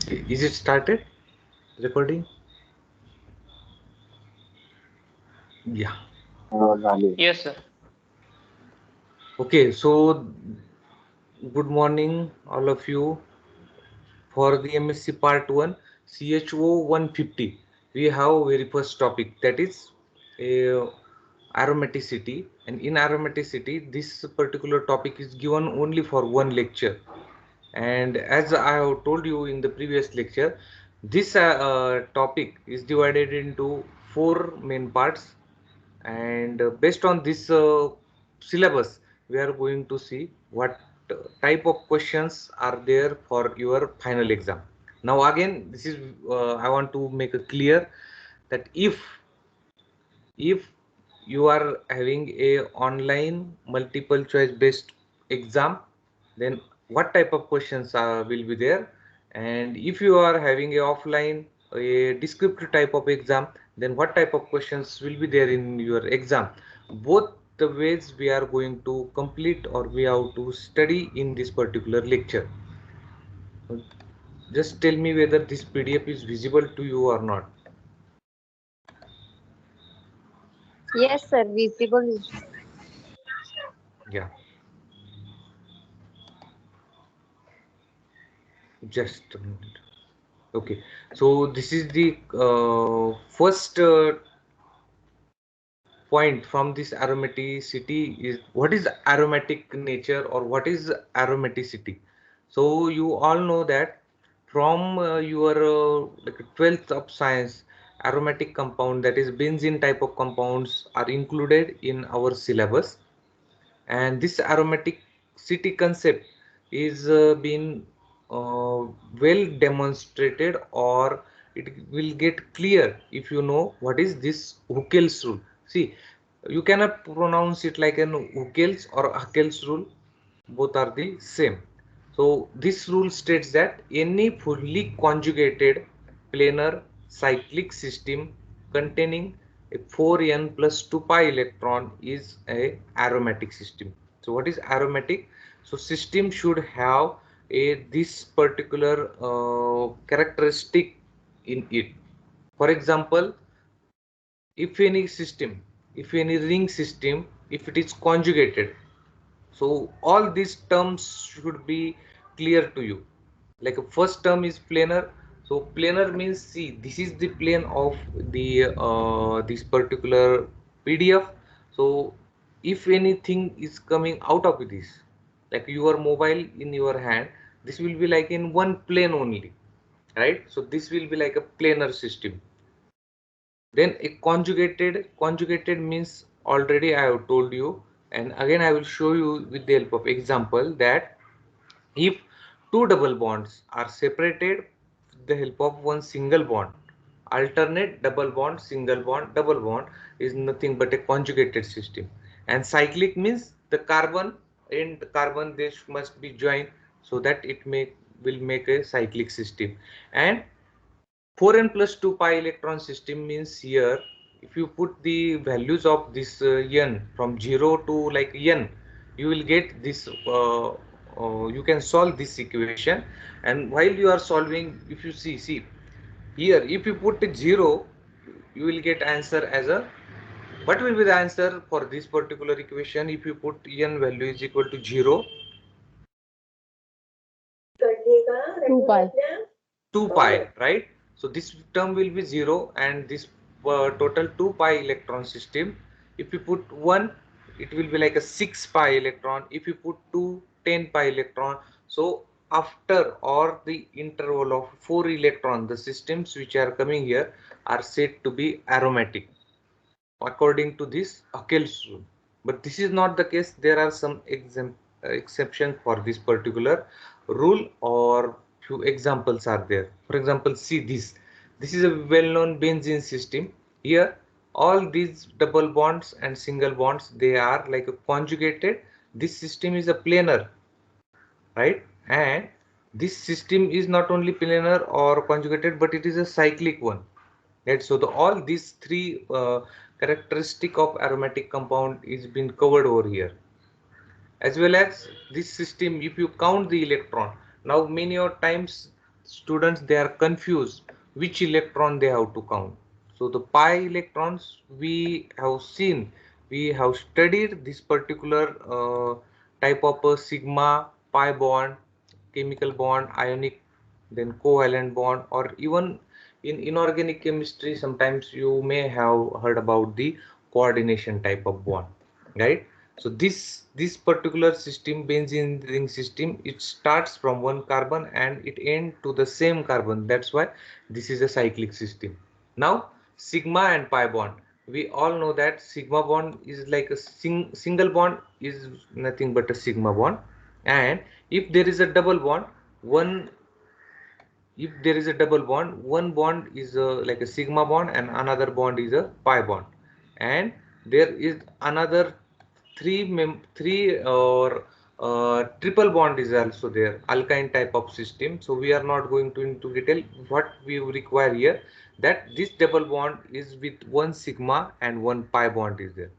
Is it started recording? Yeah. झाली. Yes, sir. Okay, so good morning, all of you. For the MSc Part 1, CHO 150, we have very first topic, that is uh, aromaticity. And in aromaticity, this particular topic is given only for one lecture. And as I have told you in the previous lecture, this topic is divided into four main parts, and based on this syllabus we are going to see what type of questions are there for your final exam. Now again, this is I want to make it clear that if you are having a online multiple choice based exam, then what type of questions will be there, and if you are having a offline a descriptive type of exam, then what type of questions will be there in your exam. Both the ways we are going to complete, or we have to study in this particular lecture. Just tell me whether this PDF is visible to you or not. Yes, sir. Visible. Yeah, just a minute. Okay, so this is the first point from this aromaticity is what is aromatic nature, or what is aromaticity. So you all know that from your like 12th of science, aromatic compound, that is benzene type of compounds, are included in our syllabus, and this aromatic city concept is been well demonstrated, or it will get clear if you know what is this Huckel's rule. See, you cannot pronounce it like an Huckel's or Huckel's rule, both are the same. So this rule states that any fully conjugated planar cyclic system containing a 4n plus 2 pi electron is a aromatic system. So what is aromatic? So system should have a this particular characteristic in it. For example, if any system, if any ring system, if it is conjugated, so all these terms should be clear to you. Like a first term is planar. So planar means, see, this is the plane of the this particular PDF. So if anything is coming out of this, like your mobile in your hand, this will be like in one plane only, right? So this will be like a planar system. Then a conjugated means, already I have told you, and again I will show you with the help of example, that if two double bonds are separated with the help of one single bond, alternate double bond, single bond, double bond is nothing but a conjugated system. And cyclic means the carbon and carbon, they must be joined so that it will make a cyclic system. And 4n plus 2 pi electron system means, here if you put the values of this n from 0 to like n, you will get this you can solve this equation. And while you are solving, if you see here, if you put 0, you will get answer as a, what will be the answer for this particular equation if you put n value is equal to 0? 2 pi. 2 pi, right? So this term will be 0, and this total 2 pi electron system, if you put 1, it will be like a 6 pi electron. If you put 2, 10 pi electron. So after, or the interval of 4 electron, the systems which are coming here are said to be aromatic according to this Huckel's rule. But this is not the case. There are some exceptions for this particular rule, or few examples are there. For example, see this. This is a well-known benzene system. Here, all these double bonds and single bonds, they are like a conjugated. This system is a planar, right? And this system is not only planar or conjugated, but it is a cyclic one. Right? So all these three characteristic of aromatic compound is been covered over here. As well as this system, if you count the electron, now many of times students, they are confused which electron they have to count. So the pi electrons we have seen, we have studied this particular type of a sigma pi bond, chemical bond, ionic, then covalent bond, or even in inorganic chemistry sometimes you may have heard about the coordination type of bond, right? So this particular system, benzene ring system, it starts from one carbon and it ends to the same carbon. That's why this is a cyclic system. Now sigma and pi bond, we all know that sigma bond is like a single bond is nothing but a sigma bond, and if there is a double bond, one if there is a double bond, one bond is like a sigma bond and another bond is a pi bond, and there is another three or triple bond is also there, alkyne type of system. So we are not going to into detail. What we require here, that this double bond is with one sigma and one pi bond is there.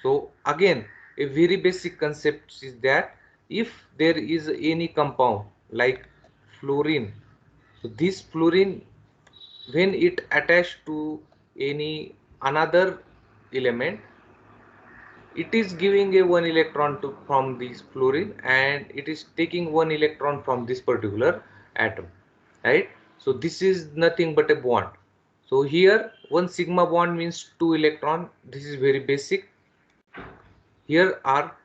So again, a very basic concept is that if there is any compound like fluorine, so this fluorine, when it attached to any another element, it is giving a one electron to from this fluorine and it is taking one electron from this particular atom, right? So this is nothing but a bond. So here one sigma bond means two electron. This is very basic. Here are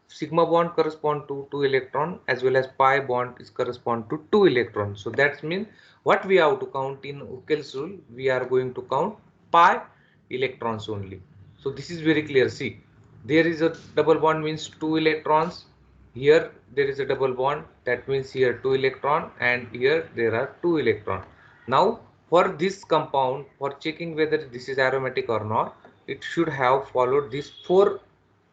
sigma bond correspond to 2 electron as well as pi bond is correspond to 2 electrons. So that means what we have to count in Huckel's rule, we are going to count pi electrons only. So this is very clear. See, there is a double bond means 2 electrons. Here there is a double bond, that means here 2 electron and here there are 2 electron. Now for this compound, for checking whether this is aromatic or not, it should have followed these four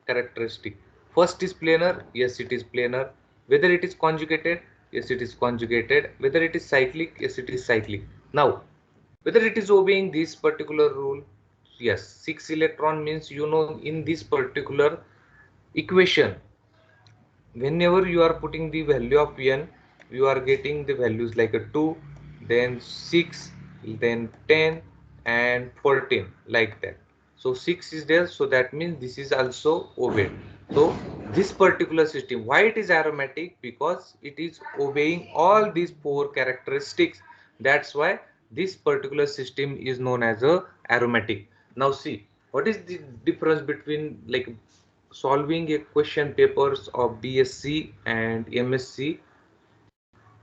characteristic. First is planar, yes it is planar. Whether it is conjugated, yes it is conjugated. Whether it is cyclic, yes it is cyclic. Now, whether it is obeying this particular rule, yes, 6 electron means, you know, in this particular equation, whenever you are putting the value of n, you are getting the values like a 2, then 6, then 10 and 14, like that. So 6 is there, so that means this is also obeyed. So this particular system, why it is aromatic? Because it is obeying all these four characteristics. That's why this particular system is known as a aromatic. Now see, what is the difference between like solving a question papers of BSc and MSc?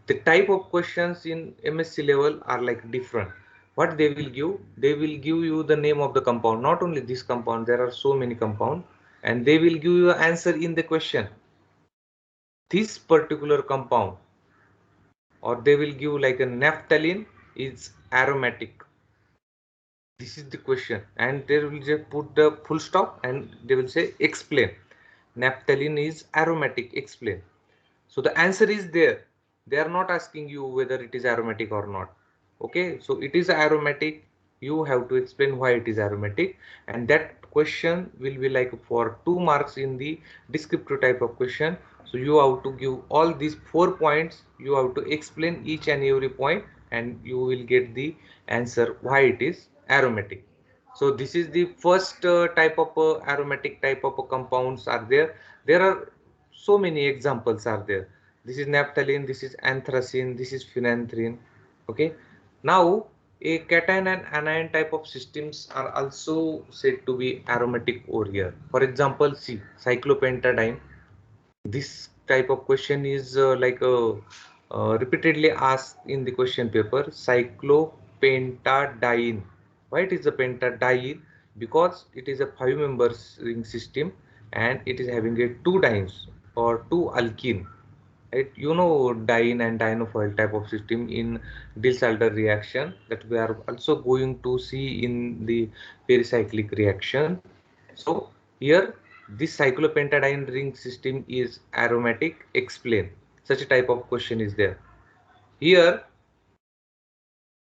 The type of questions in MSc level are like different. What they will give? They will give you the name of the compound. Not only this compound, there are so many compounds, and they will give you an answer in the question. This particular compound, or they will give like a naphthalene is aromatic. This is the question, and they will just put the full stop and they will say explain. Naphthalene is aromatic, explain. So the answer is there. They are not asking you whether it is aromatic or not. Okay, so it is aromatic. You have to explain why it is aromatic, and that question will be like for 2 marks in the descriptive type of question. So you have to give all these 4 points. You have to explain each and every point, and you will get the answer why it is aromatic. So this is the first type of aromatic type of compounds are there. There are so many examples are there. This is naphthalene, this is anthracene, this is phenanthrene. Okay, now a cation and anion type of systems are also said to be aromatic over here. For example, see cyclopentadiene. This type of question is repeatedly asked in the question paper. Cyclopentadiene. Why it is a pentadiene? Because it is a 5 members ring system and it is having a 2 dienes or 2 alkene. Right? You know, diene and dienophile type of system in Diels-Alder reaction that we are also going to see in the pericyclic reaction. So here this cyclopentadiene ring system is aromatic. Explain. Such a type of question is there. Here,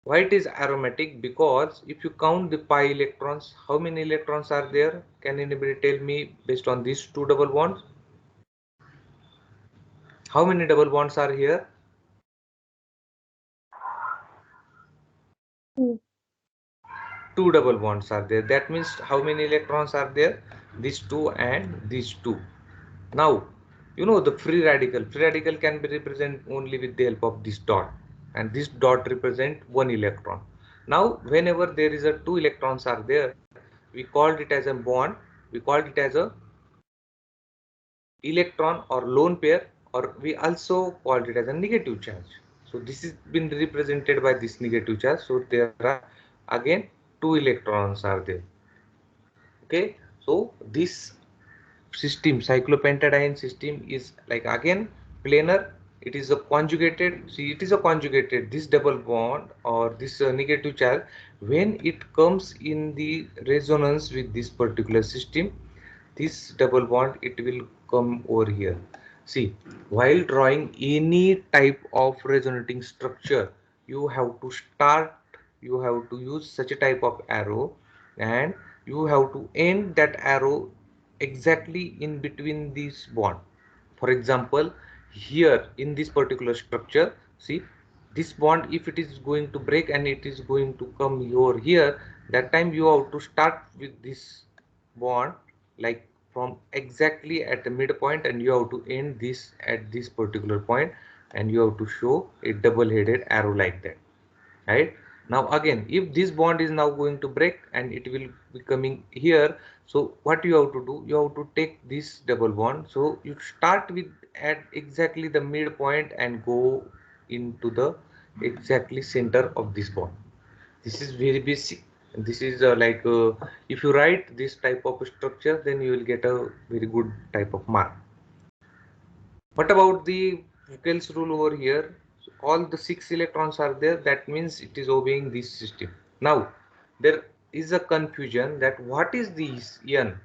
why it is aromatic? Because if you count the pi electrons, how many electrons are there? Can anybody tell me based on these two double bonds? How many double bonds are here? Two double bonds are there. That means how many electrons are there? These two and these two. Now, you know the free radical. Free radical can be represented only with the help of this dot, and this dot represent one electron. Now, whenever there is a two electrons are there, we called it as a bond. We called it as a electron or lone pair, or we also called it as a negative charge. So this is been represented by this negative charge. So there are again two electrons are there. Okay, so this system, cyclopentadiene system, is like again planar. It is a conjugated, see it is a conjugated, this double bond or this negative charge, when it comes in the resonance with this particular system, this double bond it will come over here. See, while drawing any type of resonating structure, you have to start, you have to use such a type of arrow, and you have to end that arrow exactly in between this bond. For example, here in this particular structure, see this bond, if it is going to break and it is going to come over here, that time you have to start with this bond like from exactly at the midpoint, and you have to end this at this particular point, and you have to show a double-headed arrow like that, right? Now again, if this bond is now going to break and it will be coming here, so what you have to do, you have to take this double bond, so you start with at exactly the midpoint and go into the exactly center of this bond. This is very basic. This is if you write this type of structure, then you will get a very good type of mark. What about the Vogel's rule over here? So all the 6 electrons are there. That means it is obeying this system. Now, there is a confusion that what is this N?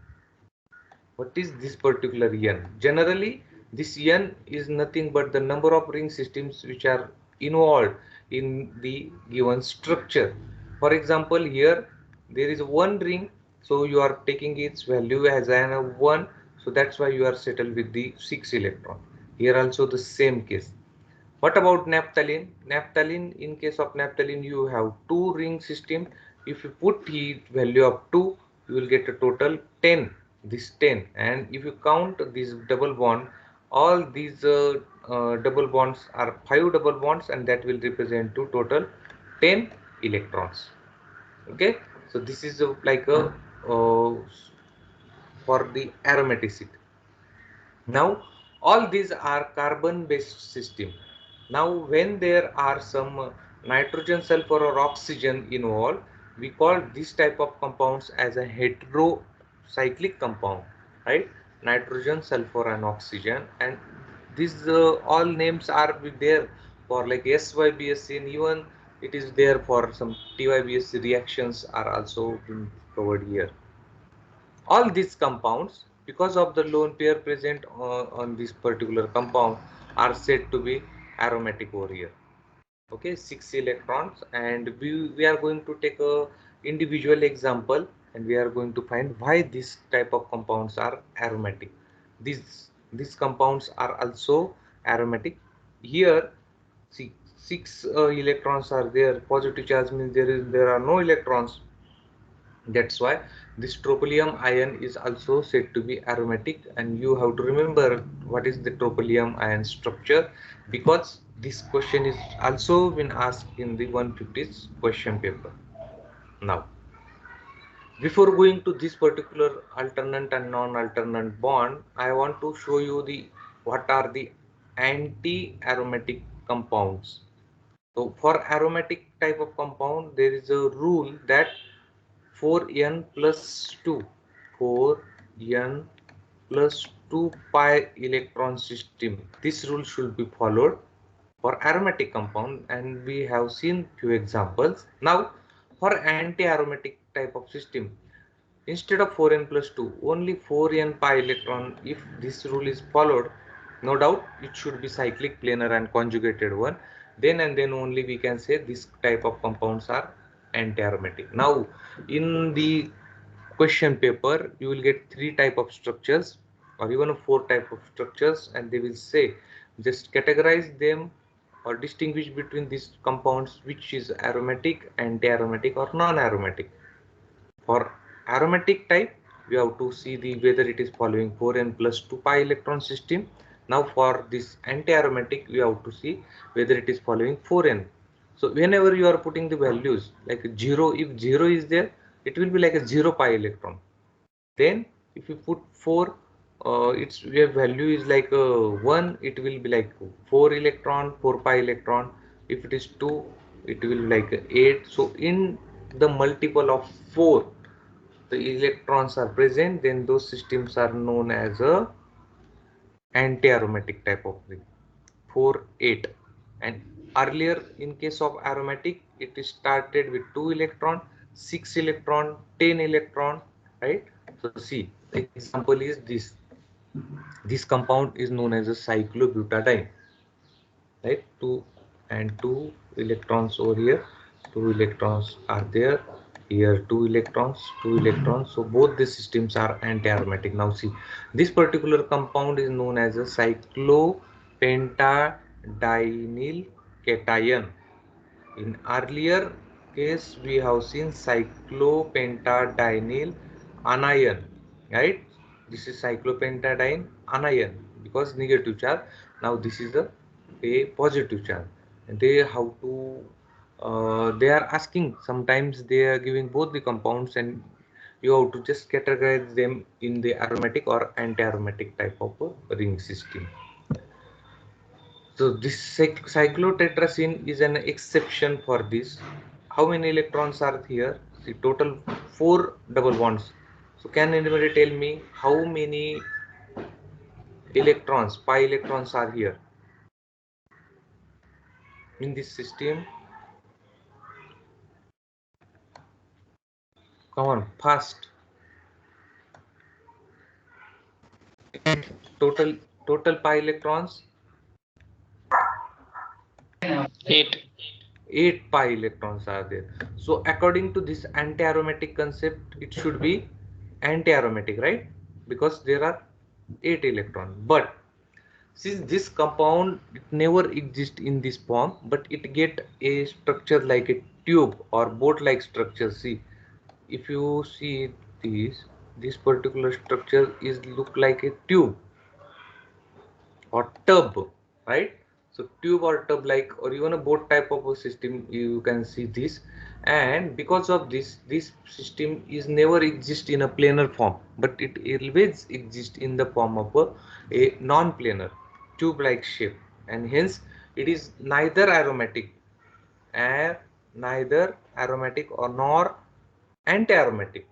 What is this particular N? Generally, this N is nothing but the number of ring systems which are involved in the given structure. For example, here there is one ring, so you are taking its value as an 1, so that's why you are settled with the 6 electron. Here also the same case. What about naphthalene? Naphthalene, in case of naphthalene, you have two ring system. If you put the value of 2, you will get a total 10. This 10, and if you count this double bond, all these double bonds are 5 double bonds, and that will represent to total 10 electrons. Okay, so this is like a for the aromaticity. Now, all these are carbon-based system. Now, when there are some nitrogen, sulfur, or oxygen involved, we call this type of compounds as a heterocyclic compound, right? Nitrogen, sulfur, and oxygen, and these all names are there for like SYBSC, and even it is there for some TYBSC reactions are also been covered here. All these compounds, because of the lone pair present on this particular compound, are said to be aromatic over here. Okay, 6 electrons, and we are going to take a individual example, and we are going to find why this type of compounds are aromatic. These compounds are also aromatic. Here, see, 6 electrons are there. Positive charge means there are no electrons. That's why this tropylium ion is also said to be aromatic, and you have to remember what is the tropylium ion structure, because this question is also been asked in the 150th question paper. Now, before going to this particular alternate and non-alternate bond, I want to show you the what are the anti-aromatic compounds. So for aromatic type of compound, there is a rule that 4n plus 2, 4n plus 2 pi electron system. This rule should be followed for aromatic compound, and we have seen few examples. Now, for anti-aromatic type of system, instead of 4n plus 2, only 4n pi electron. If this rule is followed, no doubt it should be cyclic, planar, and conjugated one. Then and then only we can say this type of compounds are anti-aromatic. Now, in the question paper, you will get 3 type of structures or even 4 type of structures, and they will say just categorize them or distinguish between these compounds, which is aromatic, anti-aromatic, or non-aromatic. For aromatic type, we have to see the whether it is following 4n plus 2 pi electron system. Now for this anti-aromatic, we have to see whether it is following 4n. So whenever you are putting the values like 0, if 0 is there, it will be like a 0 pi electron. Then if you put 4, its value is like 1, it will be like 4 electron, 4 pi electron. If it is 2, it will be like 8. So in the multiple of 4, the electrons are present, then those systems are known as a anti-aromatic type of ring. 4, 8. And earlier in case of aromatic, it is started with 2 electron, 6 electron, 10 electron, right? So see, the example is this. This compound is known as a cyclobutadiene, right? 2 and 2 electrons over here, 2 electrons are there, here 2 electrons, 2 electrons. So both the systems are anti-aromatic. Now see, this particular compound is known as a cyclopentadienyl cation. In earlier case, we have seen cyclopentadienyl anion, right? This is cyclopentadiene anion because negative charge. Now this is a positive charge. And they have to they are asking, sometimes they are giving both the compounds, and you have to just categorize them in the aromatic or anti-aromatic type of a ring system. So this cyclotetraene is an exception for this. How many electrons are here? See, total 4 double bonds. So can anybody tell me how many electrons, pi electrons are here in this system? Come on, fast. Total pi electrons, 8. 8 pi electrons are there. So according to this anti-aromatic concept, it should be anti-aromatic, right? Because there are 8 electrons. But since this compound, it never exists in this form, but it get a structure like a tube or boat-like structure. See, if you see this particular structure is look like a tube or tub, right? So tube or tub like, or even a boat type of a system, you can see this. And because of this system is never exist in a planar form, but it always exists in the form of a non-planar tube like shape, and hence it is neither aromatic and neither aromatic or nor anti-aromatic.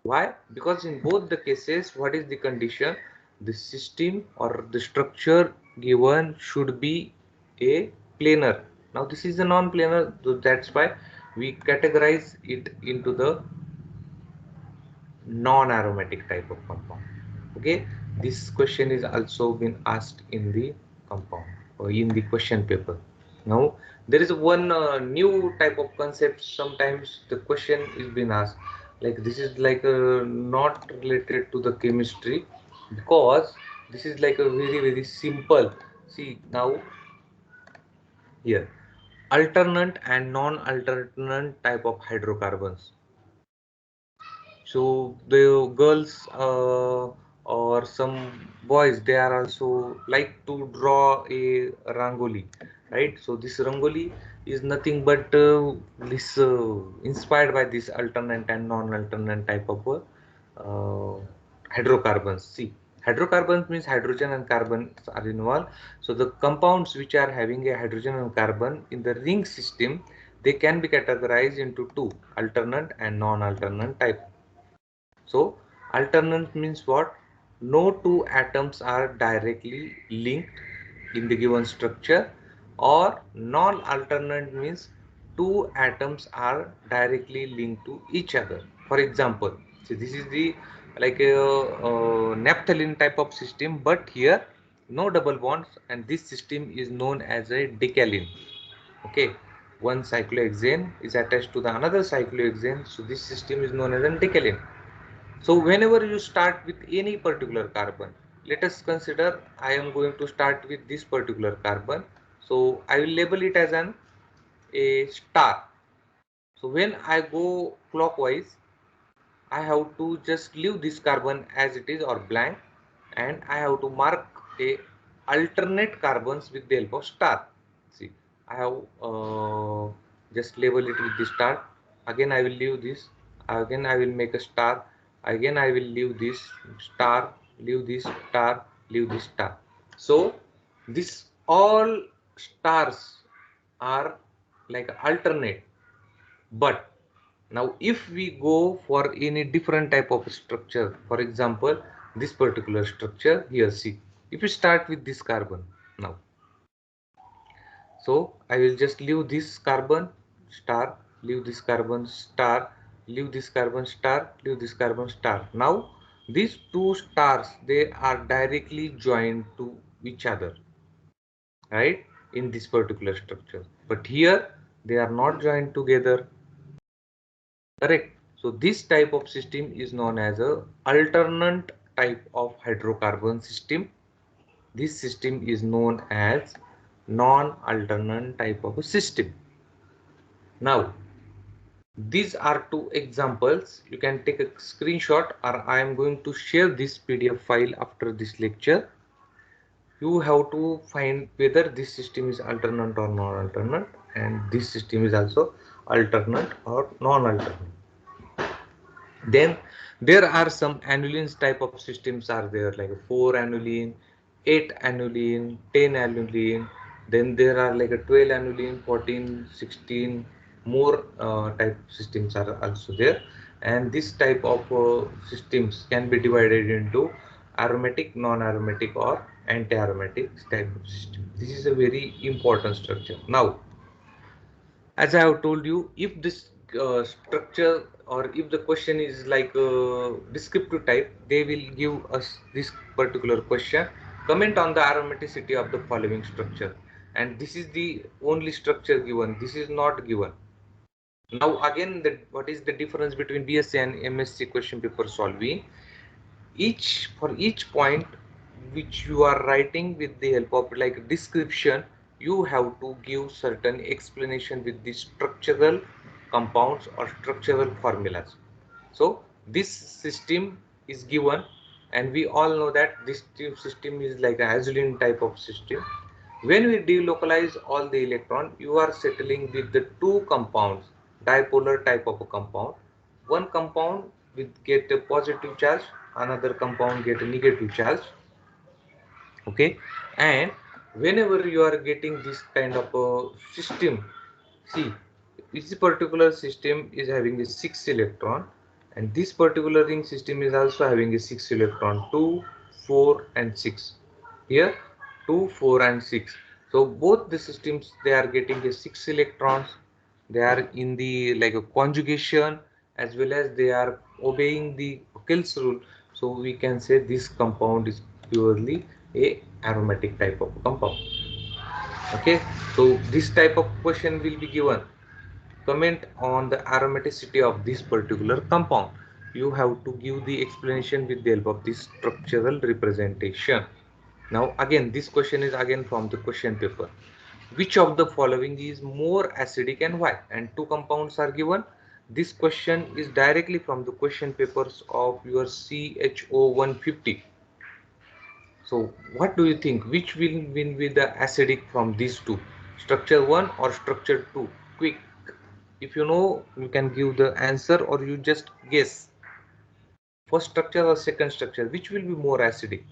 Why? Because in both the cases, what is the condition? The system or the structure given should be a planar. Now this is a non-planar, so that's why we categorize it into the non-aromatic type of compound. Okay, this question is also been asked in the compound or in the question paper. Now there is one new type of concept. Sometimes the question is been asked, like this is like not related to the chemistry, because this is like a very simple. See now here, alternate and non-alternate type of hydrocarbons. So the girls or some boys, they are also like to draw a rangoli, right? So this rangoli is nothing but this inspired by this alternate and non-alternate type of hydrocarbons. See, hydrocarbons means hydrogen and carbon are involved. So the compounds which are having a hydrogen and carbon in the ring system, they can be categorized into two, alternate and non-alternate type. So alternate means what? No two atoms are directly linked in the given structure, or non-alternate means two atoms are directly linked to each other. For example, so this is the like a naphthalene type of system, but here no double bonds, and this system is known as a decalene. Okay, one cyclohexane is attached to the another cyclohexane, so this system is known as a decalene. So whenever you start with any particular carbon, let us consider I am going to start with this particular carbon. So I will label it as a star. So when I go clockwise, I have to just leave this carbon as it is or blank, and I have to mark a alternate carbons with the help of star. See, I have just label it with the star. Again I will leave this. Again I will make a star. Again I will leave this star, leave this star, leave this star. So this all stars are like alternate. But now if we go for any different type of structure, for example this particular structure here, see, if we start with this carbon now, so I will just leave this carbon star, leave this carbon star, leave this carbon star, leave this carbon star. Now these two stars, they are directly joined to each other, right, in this particular structure, but here they are not joined together. Correct. So this type of system is known as a alternate type of hydrocarbon system. This system is known as non-alternate type of a system. Now, these are two examples. You can take a screenshot, or I am going to share this PDF file after this lecture. You have to find whether this system is alternate or non-alternate, and this system is also alternate or non-alternate. Then there are some annuline type of systems are there, like 4 annuline, 8 annuline, 10 annuline. Then there are like a 12 annuline, 14, 16 more type systems are also there. And this type of systems can be divided into aromatic, non-aromatic or anti-aromatic type of system. This is a very important structure. Now, as I have told you, if this structure or if the question is like descriptive type, they will give us this particular question. Comment on the aromaticity of the following structure. And this is the only structure given. This is not given. Now again, what is the difference between BSc and MSc question paper solving? For each point which you are writing with the help of like description, you have to give certain explanation with the structural compounds or structural formulas. So this system is given, and we all know that this system is like a azulene type of system. When we delocalize all the electron, you are settling with the two compounds, dipolar type of a compound. One compound will get a positive charge, another compound get a negative charge. Okay, and whenever you are getting this kind of a system, see, this particular system is having a 6 electron, and this particular ring system is also having a 6 electron, 2, 4 and 6. Here 2, 4 and 6. So both the systems, they are getting a 6 electrons. They are in the like a conjugation, as well as they are obeying the Kills rule. So we can say this compound is purely a aromatic type of compound. Okay, so this type of question will be given. Comment on the aromaticity of this particular compound. You have to give the explanation with the help of this structural representation. Now again, this question is again from the question paper. Which of the following is more acidic and why? And two compounds are given. This question is directly from the question papers of your CHO 150. So what do you think? Which will win with the acidic from these two? Structure 1 or structure 2? Quick. If you know, you can give the answer, or you just guess. First structure or second structure, which will be more acidic?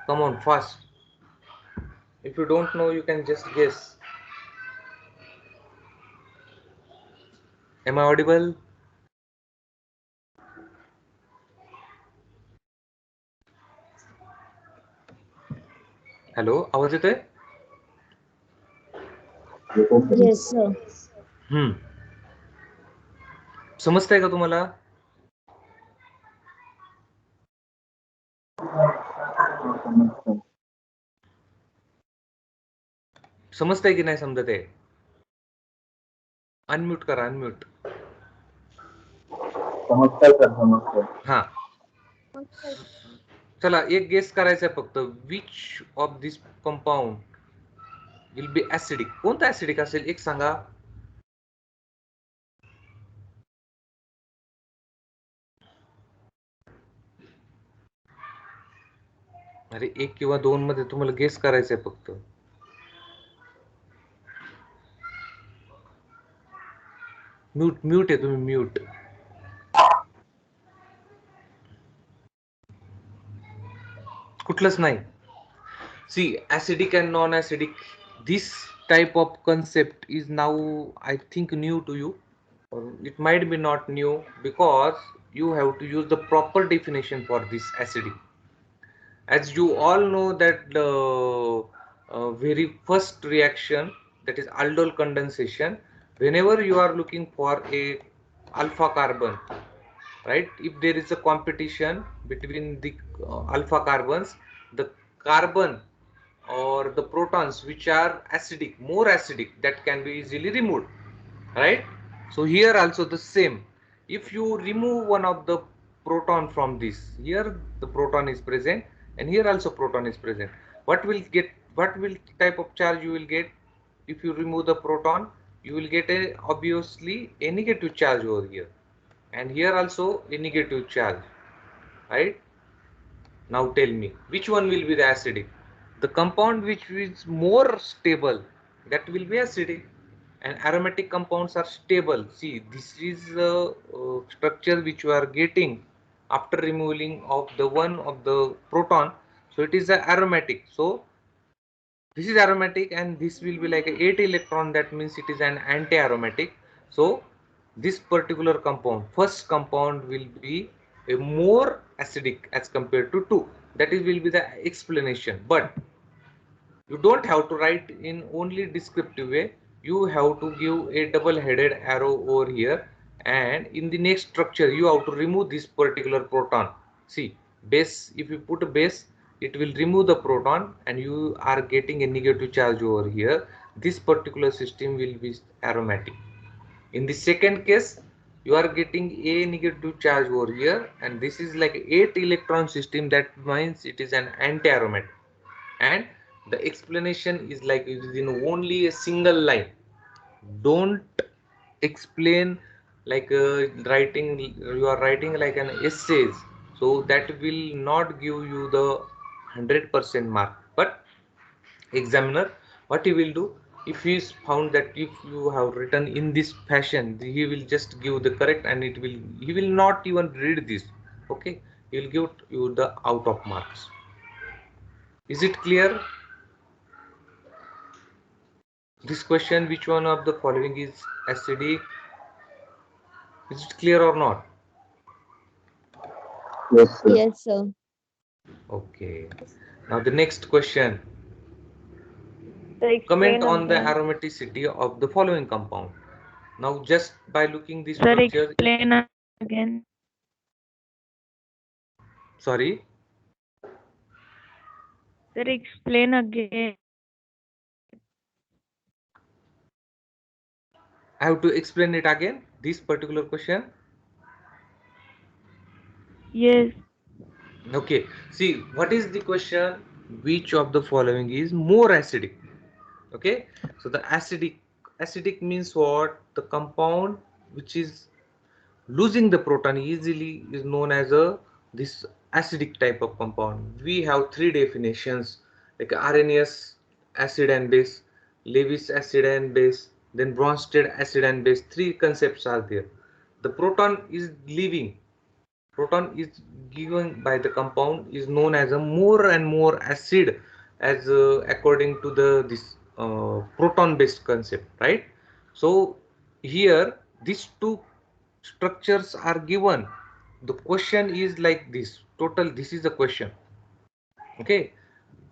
Come on, fast. If you don't know, you can just guess. Am I audible? Hello, आवाज येतोय? Yes, sir. समजतंय का तुम्हाला? समजतंय की नाही समजत आहे? अनम्यूट करा, अनम्यूट. समजतंय सर, समजतंय. हा, चला एक गेस करायचं आहे फक्त, which of this compound will be acidic. कोणता ऍसिडिक असेल एक सांगा. अरे एक किंवा दोन मध्ये तुम्हाला गेस करायचं आहे फक्त. म्यूट आहे तुम्ही, म्यूट. कुठलंच नाही. सी acidic and non-acidic, this type of concept is now I think new to you, or it might be not new, because you have to use the proper definition for this acidic. As you all know that the very first reaction, that is aldol condensation, whenever you are looking for a alpha carbon, right, if there is a competition between the alpha carbons, the carbon or the protons which are acidic, more acidic, that can be easily removed, right? So here also the same, if you remove one of the proton from this, here the proton is present and here also proton is present, what will get, what will type of charge you will get? If you remove the proton, you will get a obviously a negative charge over here, and here also a negative charge, right? Now tell me, which one will be the acidic? The compound which is more stable, that will be acidic, and aromatic compounds are stable. See, this is the structure which you are getting after removing of the one of the proton, so it is a aromatic. So this is aromatic and this will be like a 8 electron, that means it is an anti-aromatic. So this particular compound, first compound, will be a more acidic as compared to 2. That is will be the explanation, but you don't have to write in only descriptive way, you have to give a double-headed arrow over here, and in the next structure you have to remove this particular proton. See, base, if you put a base, it will remove the proton and you are getting a negative charge over here. This particular system will be aromatic. In the second case, you are getting a negative charge over here, and this is like 8 electron system, that means it is an anti-aromatic, and the explanation is like in only a single line. Don't explain like writing, you are writing like an essays, so that will not give you the 100% mark. But examiner, what he will do, if he is found that if you have written in this fashion, he will just give the correct, and it will, he will not even read this. Okay, he will give you the out of marks. Is it clear? This question, which one of the following is acidic? Is it clear or not? Yes, sir. Yes, sir. Okay. Now the next question. Sir, Comment explain on the again. aromaticity of the following compound. Now just by looking this Sir, structure. explain again. Sorry. Sir, explain again. I have to explain it again, this particular question. Yes. Okay. See, what is the question? Which of the following is more acidic? Okay. So the acidic means what? The compound which is losing the proton easily is known as a this acidic type of compound. We have three definitions, like Arrhenius acid and base, Lewis acid and base, then Bronsted acid and base. Three concepts are there. The proton is leaving, proton is given by the compound is known as a more and more acid, as according to the this proton based concept, right? So here these two structures are given. The question is like this, total, this is the question. Okay,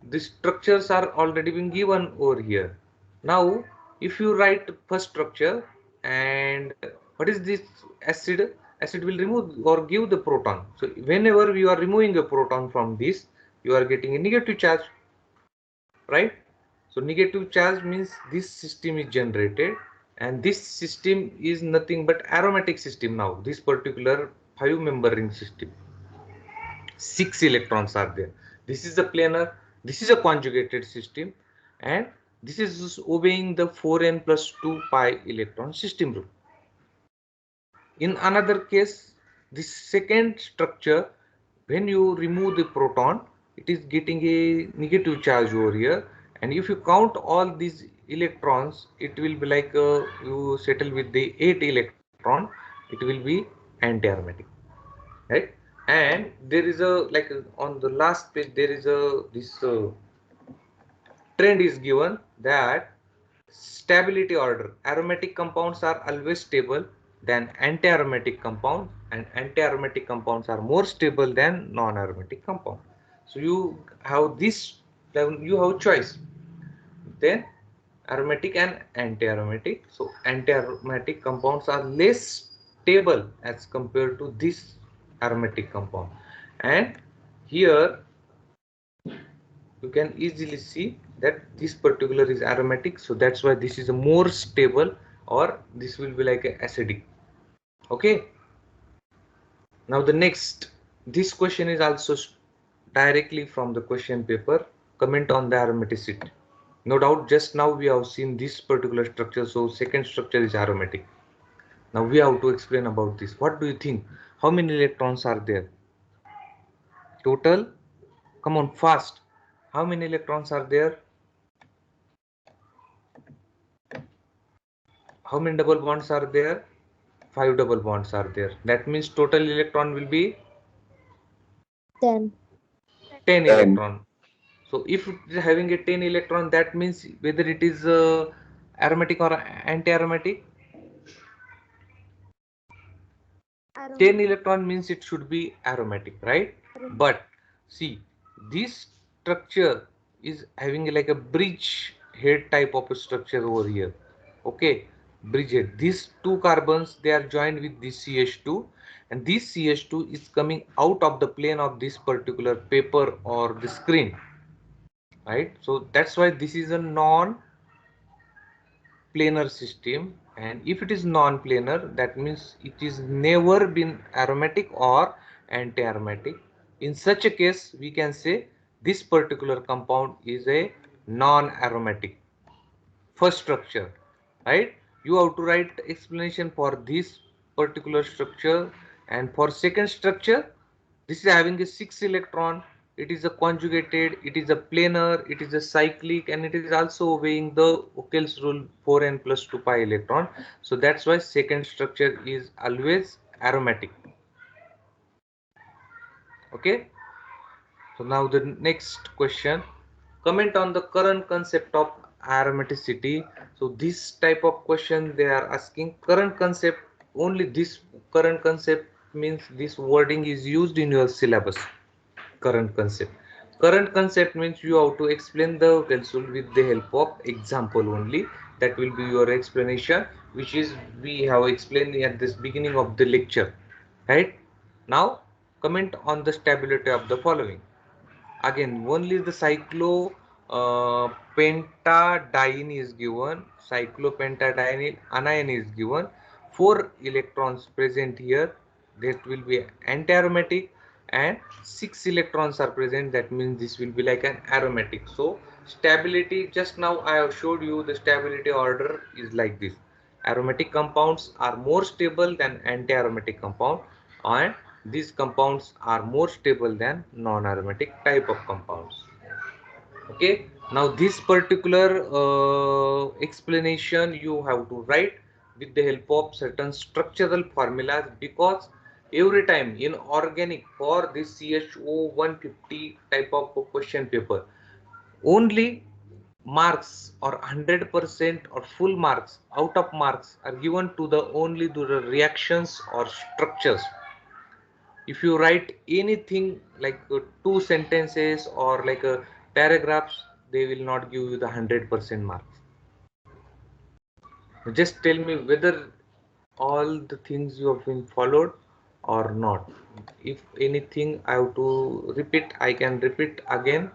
the structures are already been given over here. Now if you write first structure, and what is this acid, acid will remove or give the proton. So whenever you are removing a proton from this, you are getting a negative charge, right? So negative charge means this system is generated, and this system is nothing but aromatic system. Now this particular 5-member ring system. 6 electrons are there. This is a planar, this is a conjugated system, and this is obeying the 4n plus 2 pi electron system rule. In another case, this second structure, when you remove the proton, it is getting a negative charge over here, and if you count all these electrons, it will be like you settle with the 8 electron, it will be anti-aromatic, right? And there is a on the last page there is a this trend is given that stability order, aromatic compounds are always stable than anti-aromatic compounds, and anti-aromatic compounds are more stable than non-aromatic compounds. So you have this, then you have choice, then aromatic and anti-aromatic. So anti-aromatic compounds are less stable as compared to this aromatic compound, and here you can easily see that this particular is aromatic, so that's why this is a more stable, or this will be like a acidic. Okay, now the next, this question is also directly from the question paper. Comment on the aromaticity. No doubt just now we have seen this particular structure, so second structure is aromatic. Now we have to explain about this. What do you think? How many electrons are there total? Come on, fast. How many electrons are there? How many double bonds are there? 5 double bonds are there. That means total electron will be 10. 10 electron. So if it is having a 10 electron, that means whether it is aromatic or anti-aromatic. 10 electron means it should be aromatic, right? But see, this structure is having like a bridge head type of a structure over here. Okay, bridge head. These two carbons, they are joined with this CH2, and this CH2 is coming out of the plane of this particular paper or the screen, right? So that's why this is a non-planar system, and if it is non-planar, that means it is never been aromatic or anti-aromatic. In such a case, we can say this particular compound is a non-aromatic. First structure, right? You have to write explanation for this particular structure, and for second structure, this is having a 6 electron, it is a conjugated, it is a planar, it is a cyclic, and it is also obeying the Ockel's rule 4n plus 2 pi electron. So that's why second structure is always aromatic. Okay, so now the next question, comment on the current concept of aromaticity. So this type of question they are asking current concept, only this current concept means this wording is used in your syllabus. Current concept, current concept means you have to explain the Ockel's with the help of example only. That will be your explanation, which is we have explained at this beginning of the lecture, right? Now comment on the stability of the following. Again, only the cyclopentadiene is given, cyclopentadiene anion is given, 4 electrons present here, that will be anti-aromatic, and 6 electrons are present, that means this will be like an aromatic. So stability, just now I have showed you the stability order is like this. Aromatic compounds are more stable than anti-aromatic compound, and these compounds are more stable than non-aromatic type of compounds. Okay, now this particular explanation you have to write with the help of certain structural formulas, because every time in organic for this CHO 150 type of question paper, only marks or 100% or full marks out of marks are given to the only to the reactions or structures. If you write anything like 2 sentences or like paragraphs, they will not give you the 100% marks. Just tell me whether all the things you have been followed or not. If anything I have to repeat, I can repeat again.